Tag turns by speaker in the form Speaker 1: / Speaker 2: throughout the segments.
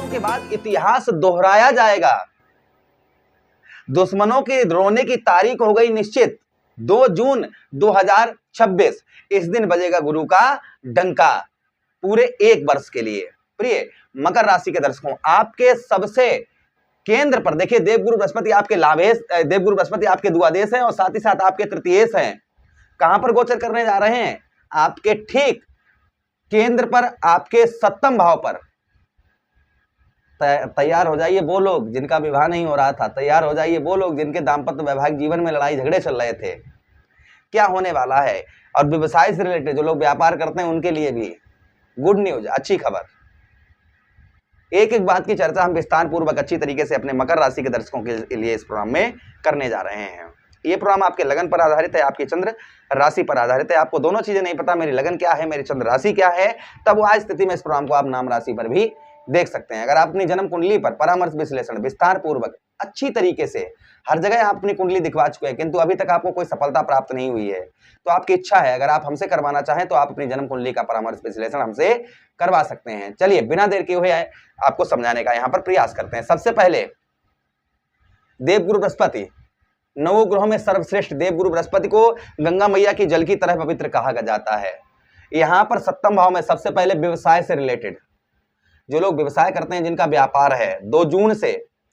Speaker 1: दिनों के बाद इतिहास दोहराया जाएगा। दुश्मनों के रोने की तारीख हो गई निश्चित, 2 जून 2026। इस दिन बजेगा गुरु का डंका पूरे 1 वर्ष के लिए। प्रिय मकर राशि के दर्शकों, आपके सबसे केंद्र पर देखिए देवगुरु बृहस्पति आपके लाभेश, देवगुरु बृहस्पति आपके द्वादेश हैं और साथ ही साथ आपके तृतीयेश हैं। कहां पर गोचर करने जा रहे हैं? आपके ठीक केंद्र पर, आपके 7वें भाव पर। तैयार हो जाइए वो लोग जिनका विवाह नहीं हो रहा था, तैयार हो जाइए वो लोग जिनके दाम्पत्य वैवाहिक जीवन में लड़ाई झगड़े चल रहे थे। क्या होने वाला है? और व्यवसाय से रिलेटेड जो लोग व्यापार करते हैं उनके लिए भी गुड न्यूज, अच्छी खबर। एक एक बात की चर्चा हम विस्तार पूर्वक अच्छी तरीके से अपने मकर राशि के दर्शकों के लिए इस प्रोग्राम में करने जा रहे हैं। ये प्रोग्राम आपके लगन पर आधारित है, आपकी चंद्र राशि पर आधारित है। आपको दोनों चीजें नहीं पता, मेरी लगन क्या है, मेरी चंद्र राशि क्या है, तब आज स्थिति में इस प्रोग्राम को आप नाम राशि पर भी देख सकते हैं। अगर आप अपनी जन्म कुंडली पर परामर्श विश्लेषण विस्तार पूर्वक अच्छी तरीके से हर जगह आप अपनी कुंडली दिखवा चुके हैं किंतु अभी तक आपको कोई सफलता प्राप्त नहीं हुई है, तो आपकी इच्छा है अगर आप हमसे करवाना चाहें तो आप अपनी जन्म कुंडली का परामर्श विश्लेषण हमसे करवा सकते हैं। चलिए बिना देर किए हुए आपको समझाने का यहाँ पर प्रयास करते हैं। सबसे पहले देवगुरु बृहस्पति, 9 ग्रहों में सर्वश्रेष्ठ देवगुरु बृहस्पति को गंगा मैया की जल की तरह पवित्र कहा जाता है। यहाँ पर 7वें भाव में सबसे पहले व्यवसाय से रिलेटेड जो लोग व्यवसाय करते हैं, जिनका व्यापार है, 2 जून से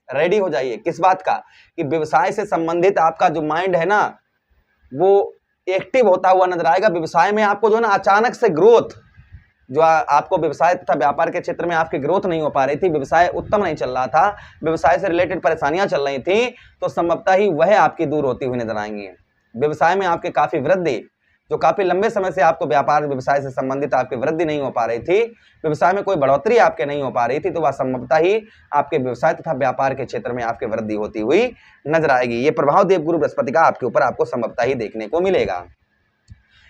Speaker 1: रेडी हो जाइए। किस बात का? कि व्यवसाय से संबंधित आपका जो माइंड है ना वो एक्टिव होता हुआ नजर आएगा। व्यवसाय में आपको जो है ना अचानक से ग्रोथ, जो आपको व्यवसाय तथा व्यापार के क्षेत्र में आपकी ग्रोथ नहीं हो पा रही थी, व्यवसाय उत्तम नहीं चल रहा था, व्यवसाय से रिलेटेड परेशानियां चल रही थी, तो संभवतः ही वह आपकी दूर होती हुई नजर आएंगी। व्यवसाय में आपके काफी वृद्धि, जो काफी लंबे समय से आपको व्यापार व्यवसाय से संबंधित आपकी वृद्धि नहीं हो पा रही थी, व्यवसाय में कोई बढ़ोतरी आपके नहीं हो पा रही थी, तो वह संभवतः ही आपके व्यवसाय तथा व्यापार के क्षेत्र में आपकी वृद्धि होती हुई नजर आएगी। ये प्रभाव देवगुरु बृहस्पति का आपके ऊपर आपको संभवतः ही देखने को मिलेगा।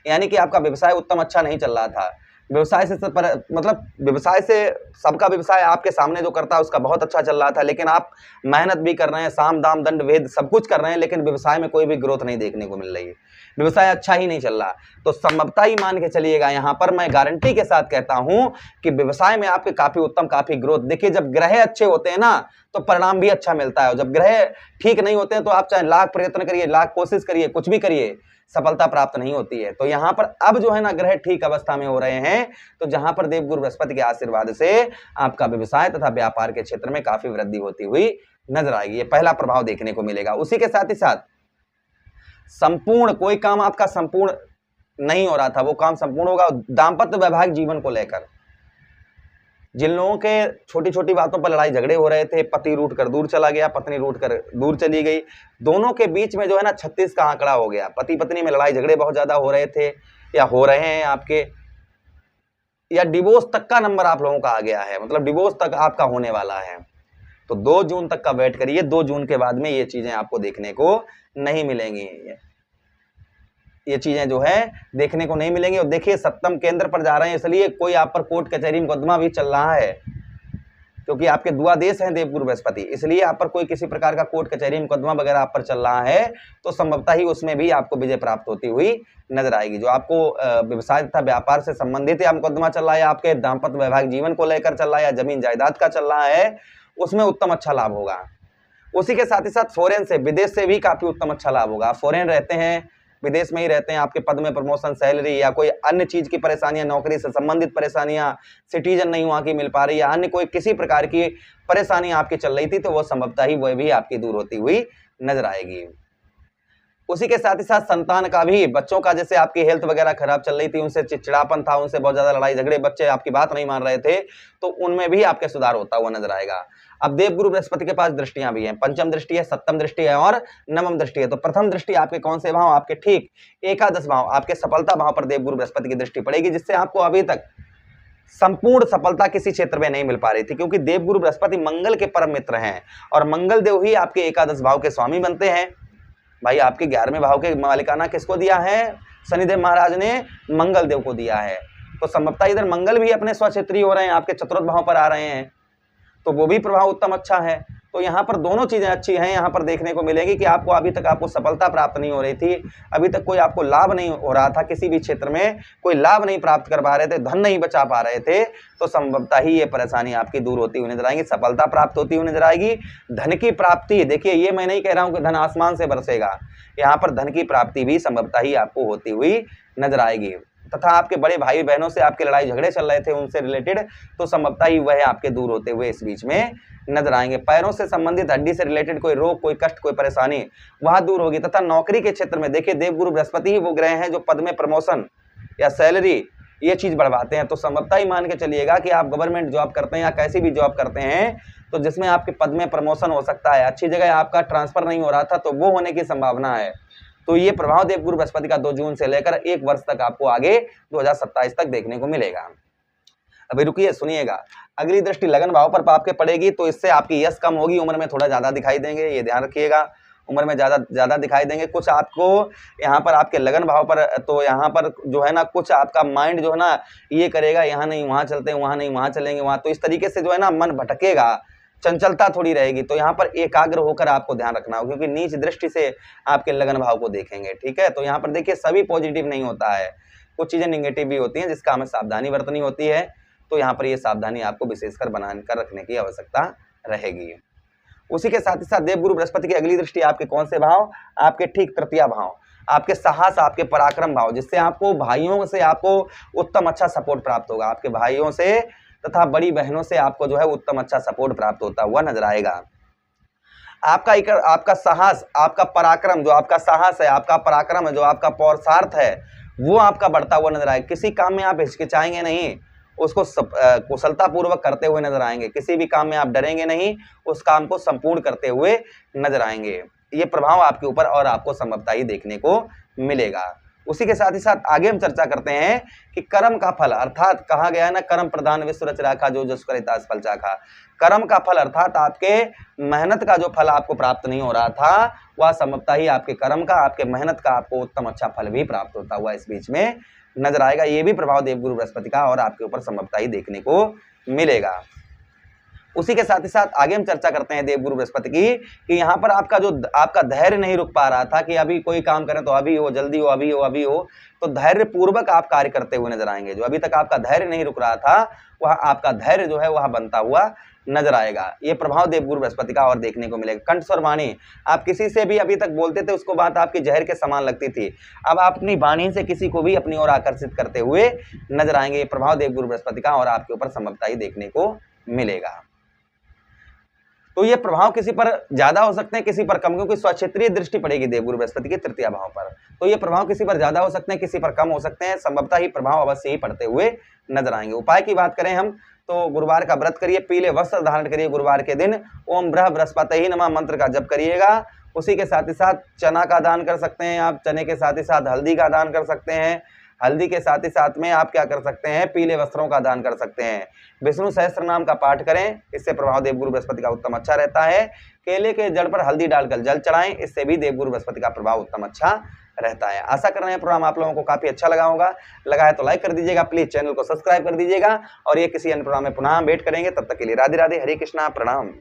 Speaker 1: यानी कि आपका व्यवसाय उत्तम अच्छा नहीं चल रहा था, व्यवसाय से मतलब व्यवसाय से सबका व्यवसाय आपके सामने जो करता है उसका बहुत अच्छा चल रहा था, लेकिन आप मेहनत भी कर रहे हैं, साम दाम दंड भेद सब कुछ कर रहे हैं, लेकिन व्यवसाय में कोई भी ग्रोथ नहीं देखने को मिल रही है, व्यवसाय अच्छा ही नहीं चल रहा। तो संभवतः ही मान के चलिएगा, यहाँ पर मैं गारंटी के साथ कहता हूं कि व्यवसाय में आपके काफी उत्तम काफी ग्रोथ। देखिए जब ग्रह अच्छे होते हैं ना तो परिणाम भी अच्छा मिलता है, और जब ग्रह ठीक नहीं होते हैं तो आप चाहे लाख प्रयत्न करिए, लाख कोशिश करिए, कुछ भी करिए, सफलता प्राप्त नहीं होती है। तो यहाँ पर अब जो है ना ग्रह ठीक अवस्था में हो रहे हैं, तो जहां पर देवगुरु बृहस्पति के आशीर्वाद से आपका व्यवसाय तथा व्यापार के क्षेत्र में काफी वृद्धि होती हुई नजर आएगी। ये पहला प्रभाव देखने को मिलेगा। उसी के साथ ही साथ संपूर्ण कोई काम आपका संपूर्ण नहीं हो रहा था, वो काम संपूर्ण होगा। दाम्पत्य वैवाहिक जीवन को लेकर जिन लोगों के छोटी छोटी बातों पर लड़ाई झगड़े हो रहे थे, पति रूठ कर दूर चला गया, पत्नी रूठ कर दूर चली गई, दोनों के बीच में जो है ना 36 का आंकड़ा हो गया। पति पत्नी में लड़ाई झगड़े बहुत ज्यादा हो रहे थे या हो रहे हैं आपके, या डिवोर्स तक का नंबर आप लोगों का आ गया है, मतलब डिवोर्स तक आपका होने वाला है। तो 2 जून तक का वेट करिए, 2 जून के बाद में ये चीजें आपको देखने को नहीं मिलेंगी, ये चीजें जो है देखने को नहीं मिलेंगी। और देखिए 7वें केंद्र पर जा रहे हैं, इसलिए कोई आप पर कोर्ट कचहरी मुकदमा भी चल रहा है, क्योंकि आपके द्वादेश हैं देवगुरु बृहस्पति, इसलिए आप पर कोई किसी प्रकार का कोर्ट कचहरी मुकदमा वगैरह आप पर चल रहा है, तो संभवतः ही उसमें भी आपको विजय प्राप्त होती हुई नजर आएगी। जो आपको व्यवसाय तथा व्यापार से संबंधित या मुकदमा चल रहा है, आपके दाम्पत्य वैवाहिक जीवन को लेकर चल रहा है, या जमीन जायदाद का चल रहा है, उसमें उत्तम अच्छा लाभ होगा। उसी के साथ ही साथ फॉरेन से, विदेश से भी काफी उत्तम अच्छा लाभ होगा। आप फॉरेन रहते हैं, विदेश में ही रहते हैं, आपके पद में प्रमोशन, सैलरी या कोई अन्य चीज की परेशानियां, नौकरी से संबंधित परेशानियां, सिटीजन नहीं वहां की मिल पा रही, या अन्य कोई किसी प्रकार की परेशानियां आपकी चल रही थी, तो वो संभवतः ही वह भी आपकी दूर होती हुई नजर आएगी। उसी के साथ ही साथ संतान का भी, बच्चों का जैसे आपकी हेल्थ वगैरह खराब चल रही थी, उनसे चिड़चिड़ापन था, उनसे बहुत ज्यादा लड़ाई झगड़े, बच्चे आपकी बात नहीं मान रहे थे, तो उनमें भी आपके सुधार होता हुआ नजर आएगा। अब देवगुरु बृहस्पति के पास दृष्टियां भी हैं, 5वीं दृष्टि है, 7वीं दृष्टि है और 9वीं दृष्टि है। तो प्रथम दृष्टि आपके कौन से भाव? आपके ठीक एकादश भाव, आपके सफलता भाव पर देवगुरु बृहस्पति की दृष्टि पड़ेगी, जिससे आपको अभी तक संपूर्ण सफलता किसी क्षेत्र में नहीं मिल पा रही थी, क्योंकि देवगुरु बृहस्पति मंगल के परम मित्र हैं, और मंगल देव ही आपके एकादश भाव के स्वामी बनते हैं। भाई आपके 11वें भाव के मालिकाना किसको दिया है? शनिदेव महाराज ने मंगल देव को दिया है। तो संभवतः इधर मंगल भी अपने स्वक्षेत्री हो रहे हैं, आपके चतुर्थ भाव पर आ रहे हैं, तो वो भी प्रभाव उत्तम अच्छा है। तो यहाँ पर दोनों चीजें अच्छी हैं। यहाँ पर देखने को मिलेगी कि आपको अभी तक आपको सफलता प्राप्त नहीं हो रही थी, अभी तक कोई आपको लाभ नहीं हो रहा था, किसी भी क्षेत्र में कोई लाभ नहीं प्राप्त कर पा रहे थे, धन नहीं बचा पा रहे थे, तो संभवतः ही ये परेशानी आपकी दूर होती हुई नजर आएगी, सफलता प्राप्त होती हुई नजर आएगी। धन की प्राप्ति, देखिए ये मैं नहीं कह रहा हूं कि धन आसमान से बरसेगा, यहाँ पर धन की प्राप्ति भी संभवतः ही आपको होती हुई नजर आएगी। तथा आपके बड़े भाई बहनों से आपके लड़ाई झगड़े चल रहे थे उनसे रिलेटेड, तो संभवतः ही वह आपके दूर होते हुए इस बीच में नजर आएंगे। पैरों से संबंधित, हड्डी से रिलेटेड कोई रोग, कोई कष्ट, कोई परेशानी वह दूर होगी। तथा नौकरी के क्षेत्र में देखिए देवगुरु बृहस्पति ही वो ग्रह हैं जो पद में प्रमोशन या सैलरी ये चीज बढ़वाते हैं। तो संभवतः ही मान के चलिएगा कि आप गवर्नमेंट जॉब करते हैं या कैसी भी जॉब करते हैं, तो जिसमें आपके पद में प्रमोशन हो सकता है, अच्छी जगह आपका ट्रांसफर नहीं हो रहा था तो वो होने की संभावना है। तो ये प्रभाव देवगुरु बृहस्पति का 2 जून से लेकर 1 वर्ष तक आपको आगे 2027 तक देखने को मिलेगा। अभी रुकिए, सुनिएगा। अगली दृष्टि लगन भाव पर आपके पड़ेगी, तो इससे आपकी यश कम होगी, उम्र में थोड़ा ज्यादा दिखाई देंगे, ये ध्यान रखिएगा, उम्र में ज्यादा दिखाई देंगे। कुछ आपको यहाँ पर आपके लगन भाव पर, तो यहाँ पर जो है ना कुछ आपका माइंड जो है ना ये करेगा, यहाँ नहीं वहाँ चलते हैं, वहाँ नहीं वहाँ चलेंगे वहाँ, तो इस तरीके से जो है ना मन भटकेगा, चंचलता थोड़ी रहेगी। तो यहाँ पर एकाग्र होकर आपको ध्यान रखना होगा, क्योंकि नीच दृष्टि से आपके लगन भाव को देखेंगे, ठीक है। तो यहाँ पर देखिए सभी पॉजिटिव नहीं होता है, कुछ चीजें निगेटिव भी होती हैं जिसका हमें सावधानी बरतनी होती है। तो यहाँ पर ये सावधानी आपको विशेषकर बनाकर रखने की आवश्यकता रहेगी। उसी के साथ ही साथ देवगुरु बृहस्पति की अगली दृष्टि आपके कौन से भाव, आपके ठीक तृतीया भाव, आपके साहस, आपके पराक्रम भाव, जिससे आपको भाइयों से आपको उत्तम अच्छा सपोर्ट प्राप्त होगा, आपके भाइयों से तथा बड़ी बहनों से आपको जो है उत्तम अच्छा सपोर्ट प्राप्त होता हुआ नजर आएगा। आपका साहस, आपका पराक्रम, जो आपका साहस है, आपका पराक्रम है, जो आपका पौरुषार्थ है, वो आपका बढ़ता हुआ नजर आएगा। किसी काम में आप हिचकिचाएंगे नहीं, उसको कुशलता पूर्वक करते हुए नजर आएंगे। किसी भी काम में आप डरेंगे नहीं, उस काम को संपूर्ण करते हुए नजर आएंगे। ये प्रभाव आपके ऊपर और आपको संभवतः ही देखने को मिलेगा। उसी के साथ ही साथ आगे हम चर्चा करते हैं कि कर्म का फल, अर्थात कहा गया है ना, कर्म प्रधान विश्व रच राखा, जो जस करे तास फल चाखा। कर्म का फल अर्थात आपके मेहनत का जो फल आपको प्राप्त नहीं हो रहा था, वह संभवतः ही आपके कर्म का, आपके मेहनत का आपको उत्तम अच्छा फल भी प्राप्त होता हुआ इस बीच में नजर आएगा। ये भी प्रभाव देवगुरु बृहस्पति का और आपके ऊपर संभवतः ही देखने को मिलेगा। उसी के साथ ही साथ आगे हम चर्चा करते हैं देवगुरु बृहस्पति की, कि यहाँ पर आपका धैर्य नहीं रुक पा रहा था कि अभी कोई काम करें तो अभी हो, जल्दी हो, अभी हो, अभी हो, तो धैर्य पूर्वक आप कार्य करते हुए नजर आएंगे। जो अभी तक आपका धैर्य नहीं रुक रहा था, वह आपका धैर्य जो है वह बनता हुआ नजर आएगा। ये प्रभाव देवगुरु बृहस्पति का और देखने को मिलेगा। कंठ स्वर वाणी, आप किसी से भी अभी तक बोलते थे उसको बात आपकी जहर के समान लगती थी, अब आप अपनी वाणी से किसी को भी अपनी ओर आकर्षित करते हुए नजर आएंगे। ये प्रभाव देवगुरु बृहस्पति का और आपके ऊपर संभवतः ही देखने को मिलेगा। तो ये प्रभाव किसी पर ज्यादा हो सकते हैं, किसी पर कम, क्योंकि स्वक्षेत्रीय दृष्टि पड़ेगी देवगुरु बृहस्पति की तृतीय भाव पर। तो ये प्रभाव किसी पर ज्यादा हो सकते हैं, किसी पर कम हो सकते हैं, संभवतः ही प्रभाव अवश्य ही पड़ते हुए नजर आएंगे। उपाय की बात करें हम, तो गुरुवार का व्रत करिए, पीले वस्त्र धारण करिए गुरुवार के दिन, ओम ब्रह बृहस्पति नमः मंत्र का जप करिएगा। उसी के साथ ही साथ चना का दान कर सकते हैं आप, चने के साथ ही साथ हल्दी का दान कर सकते हैं, हल्दी के साथ ही साथ में आप क्या कर सकते हैं, पीले वस्त्रों का दान कर सकते हैं। विष्णु सहस्त्र नाम का पाठ करें, इससे प्रभाव देवगुरु बृहस्पति का उत्तम अच्छा रहता है। केले के जड़ पर हल्दी डालकर जल चढ़ाएं, इससे भी देवगुरु बृहस्पति का प्रभाव उत्तम अच्छा रहता है। आशा कर रहे हैं प्रोग्राम आप लोगों को काफी अच्छा लगा होगा। लगा है तो लाइक कर दीजिएगा, प्लीज चैनल को सब्सक्राइब कर दीजिएगा, और ये किसी अन्य प्रोग्राम में पुनः वेट करेंगे। तब तक के लिए राधे राधे, हरे कृष्णा, प्रणाम।